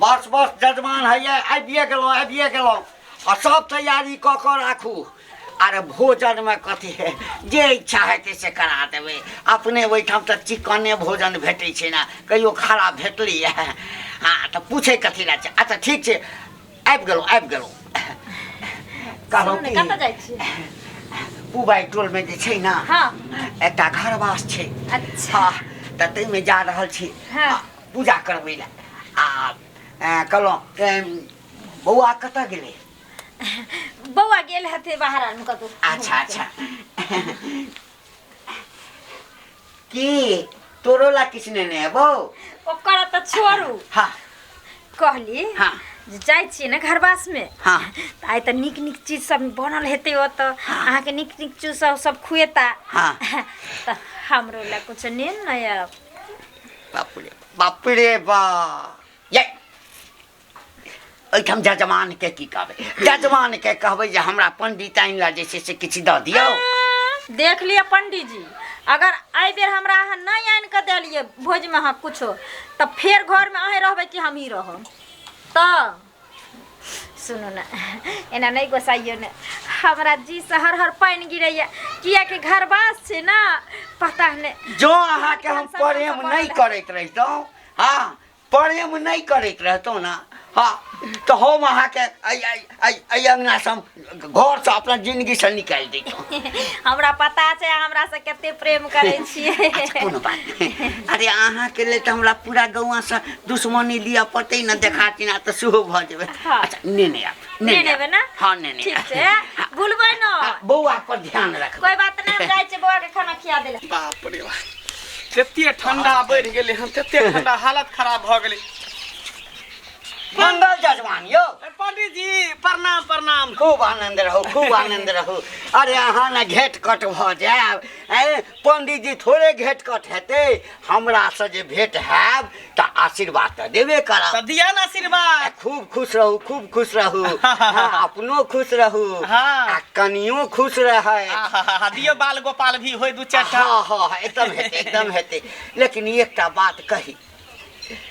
बस बस जजमान है आबिए गेलौं और सब तैयारी क के राखू। अरे भोजन में कथी है जे इच्छा हेतै से करा देबै। अपने ओहिठाम तऽ चिकने भोजन भेटै छै ना, कहियो खराब भेटलै है। हाँ तऽ पूछे कथी लए छै। अच्छा ठीक छै, आबि गेलौं। कहलौं कि कतऽ जाइ छी? पुबाई टोल में जे छै ना, हाँ एकटा घरवास छै। अच्छा हाँ तऽ तैमे जा रहल छी पूजा करबै लए। आ कहलौं बौआ कतऽ गेलै? बौआ गेल हेतै बाहर आन कतौ। अच्छा की तोरो ला किछु नेने एबौ? ओकर तऽ छोड़ू। हाँ कहली हाँ जे जाइ छियै ने घरवास में, हाँ तऽ आइ तऽ नीक चीज सब बनल हेतै ओतऽ। अहाँके नीक चीज सब खुएता। हाँ तऽ हमरो ला कुछ नेन न आयब। बाप रे बा ये एहिठाम जजमान के की कहबै? जजमान के कहबै जे हमरा पंडिताइन ला जे छै से किछु दऽ दियौ। देख लिअ पंडित जी, अगर एहि बेर हमरा अहाँ नहीं आनि कऽ देलियै भोज में अहाँ कुछो, तऽ फेर घर में अहें रहबै कि हम ही रहब? तऽ सुनू ना, एना नहीं गोसाइयो ने। हमरा जी से हर पानि गिरैया, किया कि घरवास छै ना, पता नहीं। जो अहाँके हम प्रेम नहीं करैत रहितौं, हाँ प्रेम नहीं करैत रहतौं ना, हाँ तो हम अहाँके एहि अंगना से घर से अपना जिंदगी से निकालि दैतौं। हमरा पता छै हमरा से कते प्रेम करै छियै। अच्छा कोनो बात नहीं। अरे अहाँके लेल तऽ हमरा पूरा गौवा से दुश्मनी लिया पड़तै ना, देखाती ना तो सेहो भऽ जेबै। अच्छा नेने आब नेने ना। हाँ नेने ठीक छै, भूलबै ना। बौआ पर ध्यान रख। कोई बात नहीं, हम जाइ छै बौआ के खाना खिया देले। बाप रे बाप, तते ठंडा बढ़ गेलै, हम तते ठंडा हालत खराब भऽ गेलै। मंगल जजमान यो। पंडित जी प्रणाम प्रणाम। खूब आनंद रहू। अरे अहाँ ना घेट कट भऽ जायब। पंडित जी थोड़े घेट कट हेतै, हमरा से जे भेंट हैब तऽ आशीर्वाद तऽ देबे करब। तऽ दिया ना आशीर्वाद। खूब खुश रहू। अपनो खुश रहू, आ कनियो खुश रहे। दियो बाल गोपाल भी होय दू चारि टा। हाँ एकदम हेतै। लेकिन एकटा बात कही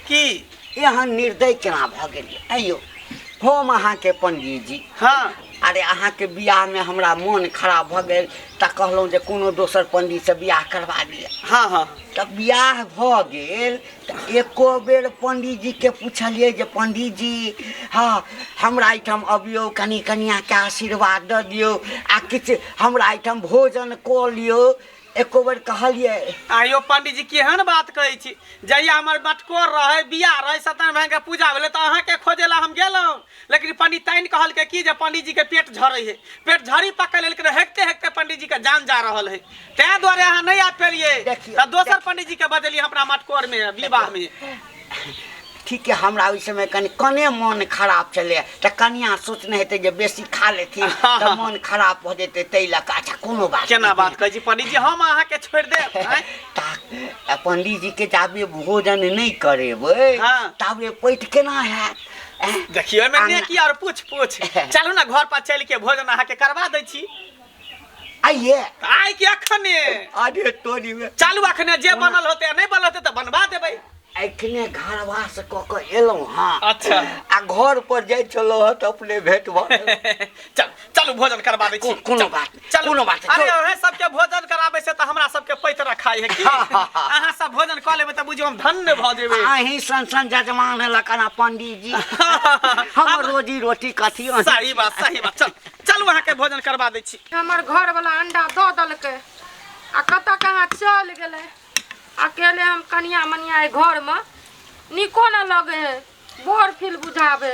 की यहाँ निर्दय केना भऽ गेलियै? अयो हम अहाँके पंडित जी, हाँ अरे अहाँके बियाह में हमरा मन खराब भऽ गेल तऽ कहलहुँ जे कोनो दोसर पंडित से बियाह करवा दिया। हाँ तऽ बियाह भऽ गेल तऽ एको बेर पंडित जी के पूछलियै जे पंडित जी हाँ हमरा एहिठाम अबियौ, कनि कनियाके आशीर्वाद दऽ दियौ, आ किछु हमरा एहिठाम भोजन कऽ लियौ। एको बेर कहलियै? आयो पंडित जी केहन बात कहै छी। जहिया हमर बटकोर रहे, बियाह रहे, सत्यनारायण भगवान के पूजा भेलै तऽ अहाँके खोजे ला हम गेलहुँ। लेकिन पंडिताइन कहलकै कि जे पंडित जी के पेट झड़ै है, पेट झड़ी पकड़ लेलकै, हेकते पंडित जी के जान जा रहल है। तैं दुआरे अहाँ नहीं आ पेलियै, तऽ दोसर पंडित जी के बदलियै हमरा मटकोर में विवाह में। ठीक है, हमरा ओहि समय कने मन खराब चले तऽ कनिया सोचने हेतै जे बेसी खा लेथिन तऽ मन खराब भऽ जेतै, ताहि लऽ कऽ। अच्छा कोनो बात केना बात कहै छी पंडित जी, हम अहाँके छोड़ि देब? पंडित जी के जाबे भोजन नहीं करेबै ताबे पेट केना हैत? देखियो एहिमे नेकी और पूछ चलू ना घर पर चल के भोजन अहाँके करवा दै छी। आइए आइ कि अखने? अरे तोरी में चालू अखने, जे बनल होते नहीं बनल होते तो बनवा देबै। एखने घरवास कऽ के एलहुँ। हाँ अच्छा, आ घर पर जाय छलहुँ हँ तऽ अपने भेंट भऽ चलू भोजन करवा दै छी। कोनो बात अरे अहाँ सबके भोजन कराबै से तऽ हमरा सबके पैत रखाई है कि? अहाँ सब भोजन कऽ लेबै तऽ बुझियौ हम धन्य भऽ जेबै। अहीं सन जजमान लकना पंडित जी, हम रोजी रोटी कथी? सही बात। चलू अहाँके भोजन करवा दै छी। हमर घर वाला अंडा दऽ देलकै आ कतऽ कहाँ चल गेलै। अकेले हम कनिया मनिया घर में निको न लगे है, बोर फील बुझावे।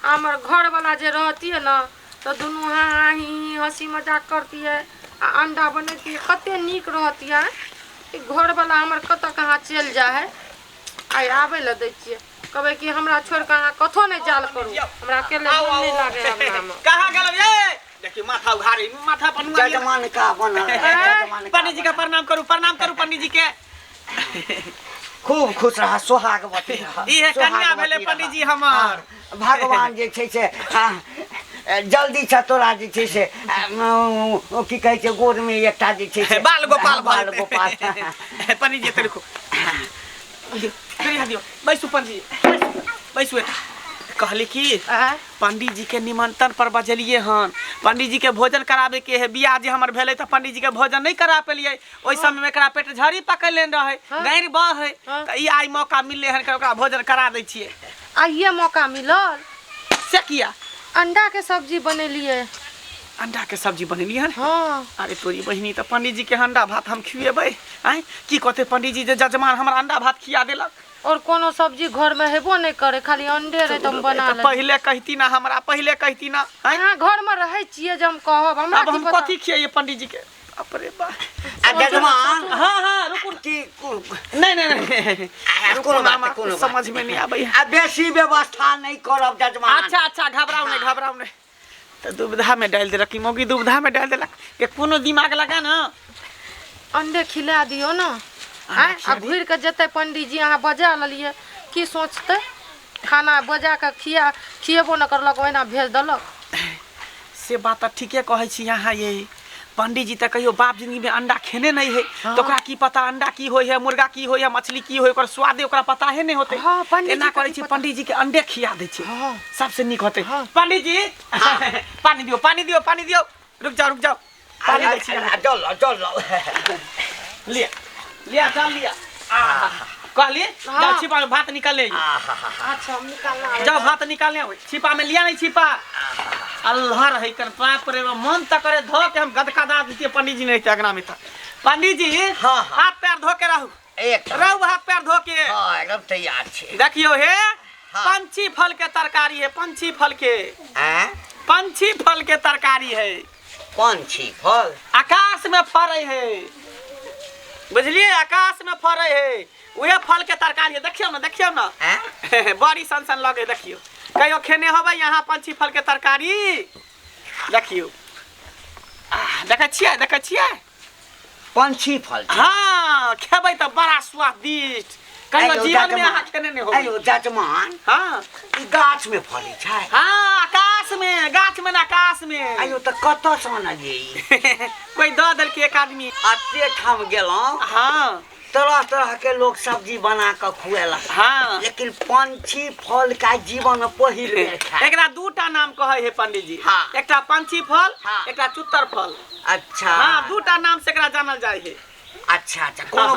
हमर घर वाला जे रहती है ना तो दोनों हाँ ही हंसी मजाक करती है आ अंडा बनती है, कते नीक रहती है। घर वाला हमर कतऽ कहाँ चल जा है। आइ आबे ल दै छियै, कहबै कि हमरा छोड़ के अहाँ कथो नहीं जाल करू, हमरा अकेले मोन नहीं लागे अंगना में। कहाँ गेलौ ये? देखियो माथा उघारी, माथा पनुआ। जजमान का बनल। पंडित जी का प्रणाम करू पंडित जी के। खूब खुश रहा, सोहागवती रहा। ई है कन्या भेले पंडित जी हमर। भगवान जे छै से जल्दी से तोरा जे छै से की कहै छै गोद में एकटा जे छै से बाल गोपाल पंडित जी देखो। दियो बैसू पंडित जी, बैसू। कहली कि आय पंडित जी के निमंत्रण पर बजलिए हन, पंडित जी के भोजन कराबे के है, बियाह जे हमर भेले तो पंडित जी के भोजन नहीं करा पेलिए, ओइ समय में एकरा पेट झड़ी पकड़ लेन रहे, गैर बह है, तो ई आई मौका मिलले हन कि ओकरा भोजन करा दै छिए। आइए मौका मिलल, से किया अंडा के सब्जी बनेलिए। अंडा के सब्जी बनेलिए हन। हाँ अरे तोरी बहिनी तो पंडित जी के अंडा भात हम खिएबै, आय की कहते पंडित जी जे जजमान हमरा अंडा भात खिया देलक, और कोनो सब्जी घर में हेबो नहीं करे, खाली अंडे रहे तो हम बना तो ले। पहले कहती ना, हमरा पहले कहती ना, आय हाँ घर में रहे छिए जब हम कहब हमरा अब की हम पता। कथी खियाइए पंडित जी के। अरे बा जजमान हाँ हाँ रुकू की नहीं नहीं नहीं कोनो बात नहीं, कोनो बात समझ में नहीं आबै। आ बेसी व्यवस्था नहीं करब जजमान। अच्छा अच्छा घबराओ नहीं तो दुविधा में डाल दे रखी मोगी, दुविधा में डाल देलक के कोनो दिमाग लगा ना। अंडे खिला दियो ना। आय आ घुर के जते पंडित जी अहाँ बजा ललिए, की सोचते खाना बजा के खिएबो न करलक, ओहिना भेज देलक। से बात तो ठीके कहै छी यहाँ ये पंडित जी तो कहियो बाप जिंदगी में अंडा खेने नहीं है, तो ओकरा की पता अंडा की होय है, मुर्गा की होय है, मछली की होय, ओकर स्वाद ओकरा पता है नहीं होते। हाँ, पंडित एना जी करै के छी पता। पंडित जी के अंडे खिया दे छी, हाँ। सबसे निक होते। हाँ। पंडित जी पानी दियो पानी दियो, रुक जाओ पानी दे छी। चल लिया चल लिया कहलिए हाँ। जाओ छिपा में भात निकाल ले, अच्छा हम निकालना जाओ भात निकालने हो, छिपा में लिया नहीं छिपा। अल्लाह रही कर बाप रे मन तक करे धो के हम गदगदा देते पंडित जी नहीं थे अगना में था। पंडित जी हाँ। हाथ पैर धो के रहू, एक रहू हाथ पैर धो के। हाँ एकदम तैयार छे। देखियो हे हाँ। पंछी फल के तरकारी है, पंछी फल के तरकारी है, पंछी फल आकाश में फरे है, बुझलिए आकाश में फरे है, वह फल के तरकारी है। देखियो ना बड़ी सन लगे, देखियो कहियो खेने होबै यहाँ पंछी फल के तरकारी, देखियो देखै छियै पंछी फल छे। हाँ खेबै तो बड़ा स्वादिष्ट, कहियो जीवन में अहाँ खेने नहीं होबै। आयो जजमान हाँ ई गाछ में फली छै। हाँ आकाश में, गाछ में ना आकाश में। आयो त कतऽ सँ आनलियै? कोई दऽ देलकै एक आदमी। अते ठाम गेलौं, हाँ तरह के लोग सब्जी बना के खुएलक, हाँ लेकिन पंछी फल का जीवन में पहिल बेर खाय। एकरा दूटा नाम कहै है पंडित जी, हाँ। एकटा पंछी फल, हाँ। एकटा चुत्तर फल। अच्छा हाँ दूटा नाम से एकरा जानल जाय है। अच्छा कोनो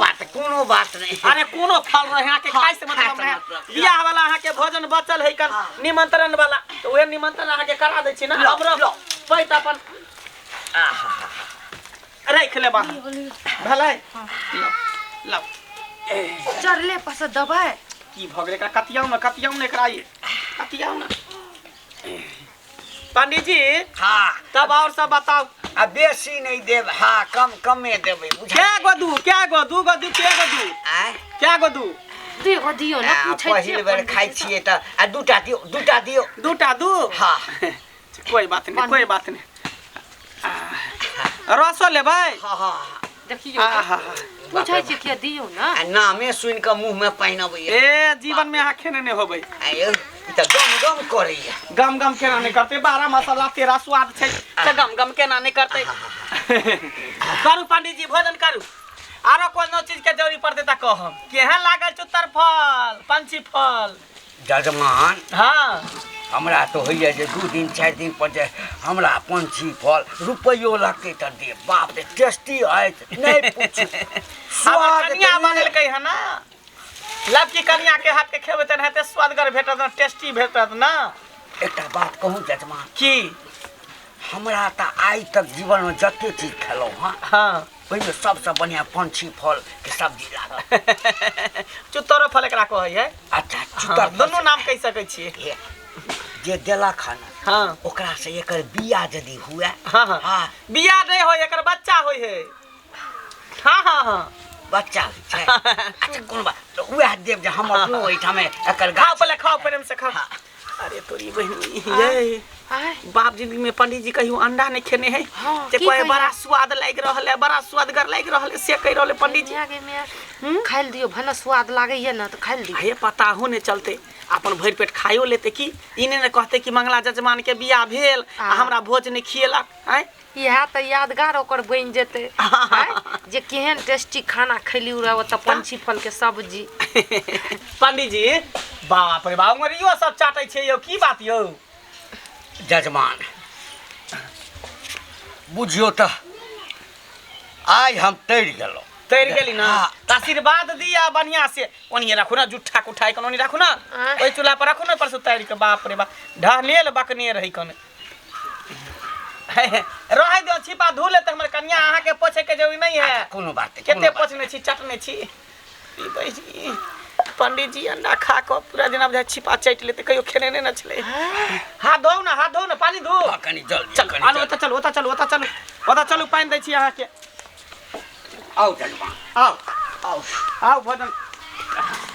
बात नहीं। अरे कोनो फल रहे यहाँ के हाँ, खाए से मतलब खाए से है। मतलब। बियाह वाला अहाँ के भोजन बचल है कर हाँ। निमंत्रण वाला, तो वह निमंत्रण अहाँ के करा दै छी ना। लो, अब रो लो। पैत अपन राख ले बाहर भलै लो चरले पर से दबाए की भ गेलै, कतियाउ न एकरा ये कतियाउ न। पंडित जी हाँ तब और सब बताओ। अब बेसी नहीं देब, हाँ कमे देबै क्या गो दू क्या गो दू आय क्या गो दू देखो दियो ना, पूछै पहिल बेर खाइ छियै त दूटा दियो। दूटा दू हाँ कोई बात नहीं रसो लेबै। हाँ देखियो आहा पूछै छी के दियो ना। आ नामे सुनि के मुंह में पानि अबैया। ए जीवन में अहाँ खेने नहीं होबै। आयो ई त गम करैया। गम केना नहीं करते, बारह मसाला तेरा स्वाद छै त गम केना नहीं करते। करू पंडित जी भोजन करू, आरो कोनो चीज के जरूरी पड़ते त कहम। केहन लागल चुत्तर फल पंछी फल? जजमान हाँ हमरा तो होइए जे 2 दिन 4 दिन पर जे हमरा पंछी फल रुपैयो लगते त दे। बाप रे टेस्टी है नहीं पूछू। हमर कनिया बनेलकै है ना, लबकी कनिया के हाथ के खेबै त हेते स्वादगर भेटत न, टेस्टी भेटत ना। एकटा बात कहूँ जजमान, की हमरा त आइ तक जीवन में जते चीज खेलौं हाँ ओहिमे सबसे बढ़िया पंछी फल के सब्जी लागल। चुत्तरो फल एकरा कहै है। अच्छा हाँ, चुतर दुनू नाम कहि सकै छियै। हे, जे देलक हन हाँ ओकरा से एकर बिया यदि हुए हाँ बिया नहीं होय एकर बच्चा होय है। हाँ बच्चा होइ छै। अच्छा कोन बात त उएह देव जे हम अपनो ओहिठाम एकर खाओ गाछ। पहले खाओ प्रेम से खाओ। अरे तोरी बहनी ये आय बाप जिंदगी में पंडित जी कहियो अंडा नहीं खेने है। हाँ, जे की कोई कहियो? बड़ा स्वाद लाग रहल है, बड़ा स्वादगर लाग रहल है से कह रहल है पंडित जी। आगे में खाइल दियो, भना स्वाद लागैया ना तो खाइल दियो। हे पता हो ने चलते अपन भरि पेट खाइयो लेते की इने ने कहते कि मंगला जजमान के बियाह भेल आ हमरा भोज नहीं खिएलक हैं इएह तऽ यादगार ओकर बनि जेतै जे केहन टेस्टी खाना खैली रह तऽ पंछी फल के सब्जी। पंडित जी बाप रे बाप मरियो सब चाटै छै यौ की बात यौ जजमान बुझियो तऽ आइ हम तैर गेलहुँ तैर गेली ना त आशीर्वाद दिया बढ़िया से ओनिए राखू ना जुठा कुठाई कनो नहीं राखू ना ओइ चूल्हा पर राखू ना पर से तैर के बाप रे बाप ढहलेल बकने रही कने रह दो छिपा धो ले त हमर कन्या अहाँ के पोछे के जरूरी नहीं है कोनो बात नहीं केते पोछने छी चटने छी ई बई पंडित जी अंडा खा के पूरा दिन अब जा छिपा चट लेते कहियो खेने नहीं न चले हाथ धो ना पानी धो कनी जल्दी चल आलो ओता चलो पानी दै छी अहाँ के आओ जजमान आओ भोजन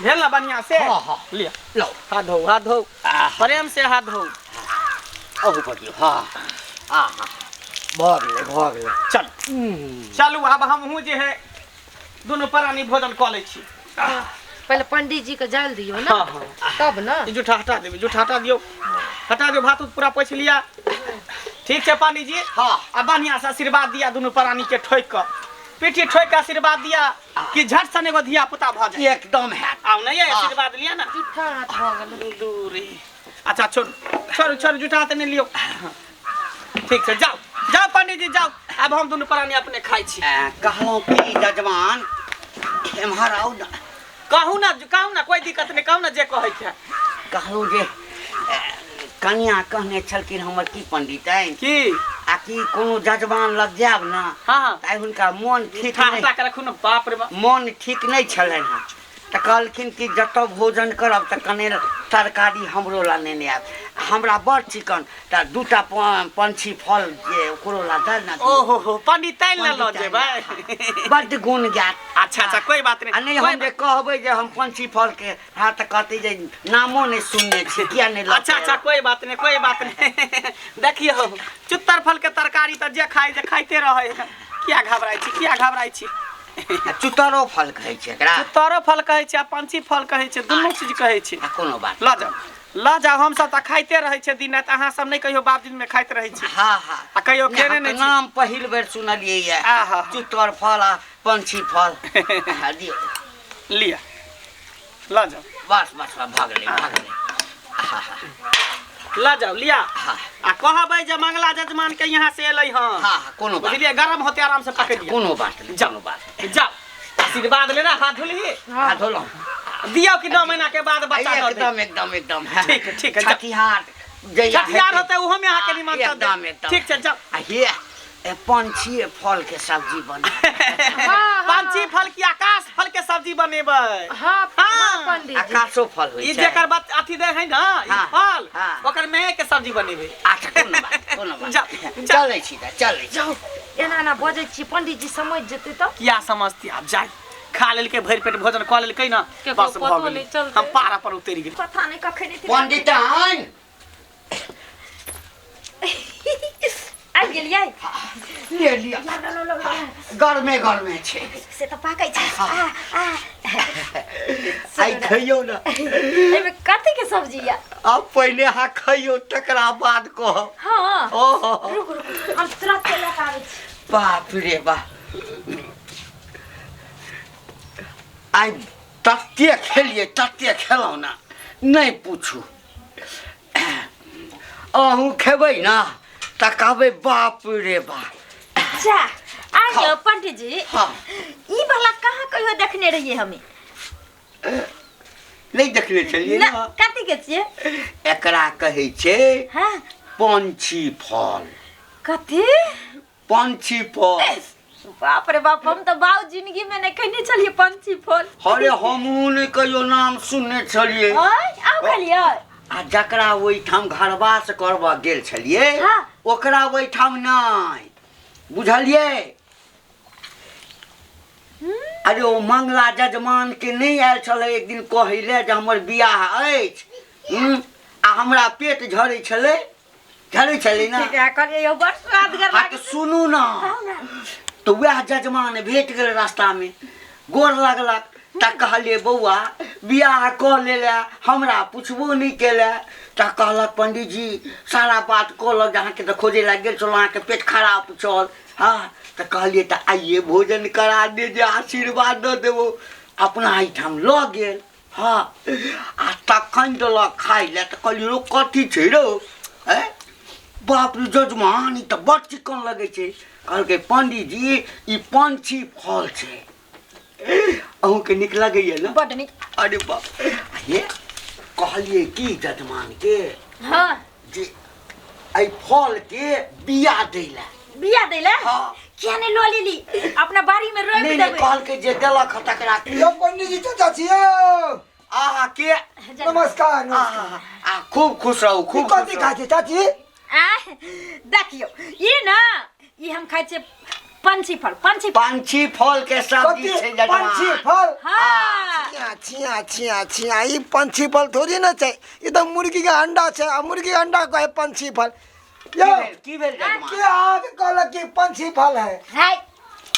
भेल ना बढ़िया से हाँ लिया लो हाथ धो प्रेम से हाथ धो ओहो पड़ियो हाँ भऽ गेलै चल चलू अब हमहूँ जे है दोनों प्राणी भोजन कऽ लै छी पहले पंडित जी के जाल दियो ना तब ना जूठा हटा देबे जूठा हटा दियो भात पूरा पोछ लिया ठीक है पंडित जी हाँ अब बढ़िया से आशीर्वाद दिया दोनों प्राणी के ठोक कर पीठी ठोक के आशीर्वाद दिया कि झट सन एगो धिया पुता भ जाए एकदम है आओ नहीं आशीर्वाद लिया ना जूठा हाथ भ गेल दूरी अच्छा छोड़ जूठा हाथ नहीं लियो ठीक है जाओ पंडित जी जाओ अब हम दोनों प्राणी अपने खाई छी कहलहुँ कि जजमान एम्हर आउ ना कहू ना कोई दिक्कत नहीं कहू ना जे कहै छै कहलहुँ जे कनिया कहने छलखिन हमर की पंडितनि की आ कि कोनो जजमान लग जायब ना हाँ आइ हुनका मोन ठीक हटा नहीं के रखू ना बाप रे बाप मोन ठीक नहीं छलनि हँ तऽ कहलखिन कि जतऽ भोजन करब तऽ कने तरकारी हमरो ला नेने आयब हमरा बड़ चिकन तऽ दूटा पंछी फल जे ओकरो ला दऽ ना ओहो हो पंडित तैल ना लऽ जेबै बड्ड गुण गात अच्छा कोई बात नहीं आ नहीं हम जे कहबै जे हम पंछी फल के हाँ तऽ कहते जे नामो नहीं सुनने छी किया नहीं लऽ अच्छा कोई बात नहीं देखियो चुत्तर फल के तरकारी तऽ जे खाइते रहे किया घबराई छी चुतरो फल कहै छै एकरा चुत्तरो फल कहै छै आ पंछी फल कहै छै दुनू चीज कहै छै कोनो बात लऽ जाओ हम सब तऽ खाइते रहे छै दिन रात अहाँ सब नहीं कहियो बाप दिन में खाइत रहे छी हाँ आ कहियो खेने नहीं नाम पहिल बेर सुनलियै ये चुतर फल आ पंछी फल दियौ लिया लऽ जाओ बस भाग गेलै ला जाओ लिया आ कहबै जे मंगला जजमान के यहाँ से एलै हँ हाँ कोनो बात बुझलिए गरम होते आराम से पकड़ लिया कोनो बात नहीं जाओ आशीर्वाद लेना हाथ धोली हाथ धोलौं दियो कि 9 महीना के बाद बच्चा दे एकदम ठीक है छठिहार छठिहार होते उहो में अहाँ के निमंत्रण एकदम ठीक छै जाओ हे ए पंछी फल के सब्जी बने पंछी फल की आकाश फल के सब्जी बनेबै हां पंडित जी आकाशो फल होय ई छै जेकर बात अथी दे है ना ई फल ओकर में के सब्जी बनेबै अच्छा कोनो बात चलै छी जाओ एना ना बजै छी पंडित जी समझ जेतै त किया समझती आप जाई खा लेल के भरि पेट भोजन क लेल कै ना बस भ गेल हम पारा पर उतर गेल पता नहीं कखे नहीं पंडितन आ गेलियै ले लिया गरमे छै से तो पाकै छै आई खइयो ना एमे कथी के सब्जी या अब पहले हाँ खइयो तकरा बाद कह हां ओहो रुक हम तुरंत ले आबै छी बाप रे बाप आई तते खेलौं ना नहीं पूछू अहूँ खेबै ना तऽ कहबै बाप रे बाप अच्छा आइयो पंडित जी हाँ ई वाला कहाँ कहियो देखने रहिए हमें नहीं देखने छलिए ना ना कथी के छिए एकरा कहै छै हां पंछी फल कथी पंछी फल बाप रे बाप हम तो बाऊ जिंदगी में नहीं कहने चलिए पंछी फल अरे हमहूँ नहीं कहियो नाम सुनने छलिए आउ खलिए आ जकरा ओहिठाम घरवास करबा गेल छलिए हाँ। ओकरा ओहिठाम नहीं बुझलिए अरे ओ मंगला जजमान के नहीं आयल छले एक दिन कहले जे हमर बियाह अछि आ हमरा पेट झड़ै छले ना ठीक है करिए यो बड़ स्वादगर हाँ तो सुनू ना तो वह जजमान भेट गेल रास्ता में गोर लगलक त कहलिए बौआ बियाह कऽ लेले हमरा पुछबो नहीं केले तऽ कहलक पंडित जी सारा बात कहलक अहाँके तऽ खोजे लए गेल छलहुँ अहाँके पेट खराब छल हाँ तऽ कहलिए तऽ आइए भोजन करा दे जे आशीर्वाद दऽ देबो अपना एहिठाम लऽ गेल हाँ आ तखन देलक खाइ लए तऽ कहलिए रो कथी छै रो हैं बाप रे जजमान ई तऽ बड़ चिक्कन लगै छै कहलकै पंडित जी ई पंछी फल छै अहूँके नीक लगैए ने बड नीक अरे बाप ये कहलिए की जजमान के हाँ जे एहि फल के बिया दै लए बिया दै ले हाँ किया नहीं लो लेली अपना बाड़ी में रोपि नहीं देबै कहलकै जे देलक हँ तकरा यो पंडित जी चाचा छियो आहा के नमस्कार नमस्कार आ खूब खुश रहू खूब खूब कथी खाइ छी चाची देखियो ये ना ये हम खाइ छियै पंछी फल पंछी फल के सब्जी कथी छै पंछी जजमान फल हाँ छिया छिया छिया छिया ई पंछी फल थोड़ी ना छै ई तो मुर्गी के अंडा छै आ मुर्गी के अंडा को है पंछी फल यो की भेल जजमान के आग कहलक कि पंछी फल है हाय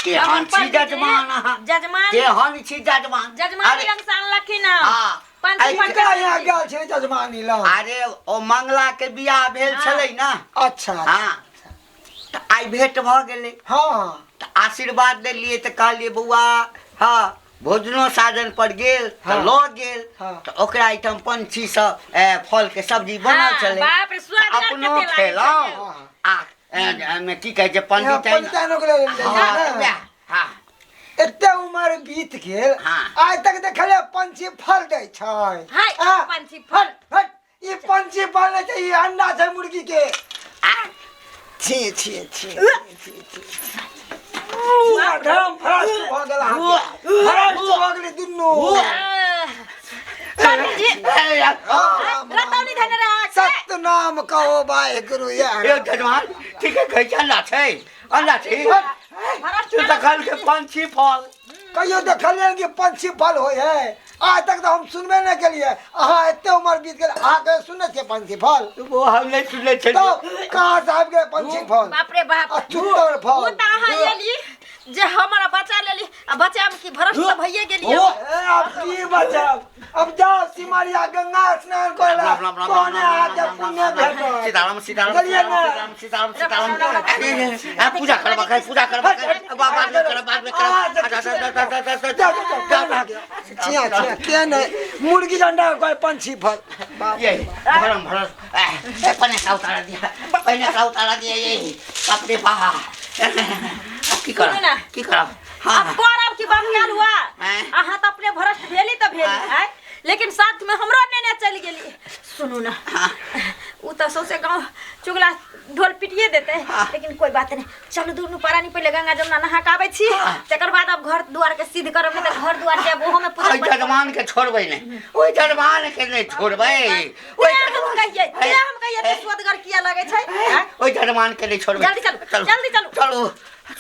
के हन छी जजमान अहाँ जजमान के हन छी जजमान जजमान अरे, रंग सान लखी ना हाँ पंछी आई फल केकरा यहाँ गेल छै जजमानी लग अरे ओ मंगला के बियाह भेल हाँ। छलै ना अच्छा हाँ तऽ आइ भेंट भऽ गेलै हाँ तऽ आशीर्वाद देलियै तऽ कहलियै बौआ हाँ भोजनो साधन पर गेल तऽ हाँ। लऽ गेल हाँ। तऽ ओकरा आइटम पंछी सब फल के सब्जी बनल हाँ, छलै बाप रे, स्वादगर अपनो कते लागै खेलहुँ छलै। आ एहिमे की कहै छै पंडित पंडिताइनो के लेल हाँ ने। तऽ वएह, हाँ एते उम्र बीत गेल हाँ। आज तक देखले पंछी फल दै छै हाय आ, पंछी फल हट ई पंछी फल नहीं छै ई अंडा छै मुर्गी के आ, छी छी छी धर्म भ्रष्ट भऽ गेल अहाँके। भ्रष्ट भऽ गेलै दुनू पंडित जी हाँ, रतौनी धने रहा सत्य नाम कहो वाहे गुरु यार ए जजमान ठीके कहै छै अंडा छै अंडा छै तू तऽ कहलकै पंछी फल कहियो देखलिए कि पंछी फल होय है आज तक तो हम सुनबे नहीं केलिए अहाँ एते उम्र बीत गेल अहाँ के सुनै छियै पंछी फल वो हम नहीं सुनले तो छलियै कहाँ से आबि गेल पंछी फल बाप रे बाप अचूतर फल वो त अहाँ लेली जे हमारा बच्चा लेली आ बच्चा में की भ्रष्ट त भइए गेलिए ए, अब की बचब अब जाओ सिमरिया गंगा स्नान कर कौन आके पुण्य भेटत सीताराम सीताराम चलिए ना। सीताराम सीताराम सीताराम पूजा करबा है पूजा करबा है बाद में छिया छिया क्या नहीं मुर्गी अंडा कोई पंछी फल ये भरम भरम पहले का उतारा दिया ये बाप रे बाप की करा की करा अब हाँ करब की बात क्या हुआ हैं? अहाँ त अपने भ्रष्ट भेली त भेली हैं? है लेकिन साथ में हमरो नेने चल गेली सुनू ना उ त सौसे गांव चुगला ढोल पिटिए देते लेकिन कोई बात नहीं चलो दुनू पारानी पहले गंगा जमुना नहा के आबै छी तकर बाद अब घर दुआर के सिद्ध करब नहीं त घर दुआर के ओहो में पूजा ओइ जजमान के छोड़बै नहीं ओइ जजमान के नहीं छोड़बै ओइ हम कहिए ते स्वदगर किया लगे छै ओइ जजमान के नहीं छोड़बै जल्दी चलो जल्दी चलो चलो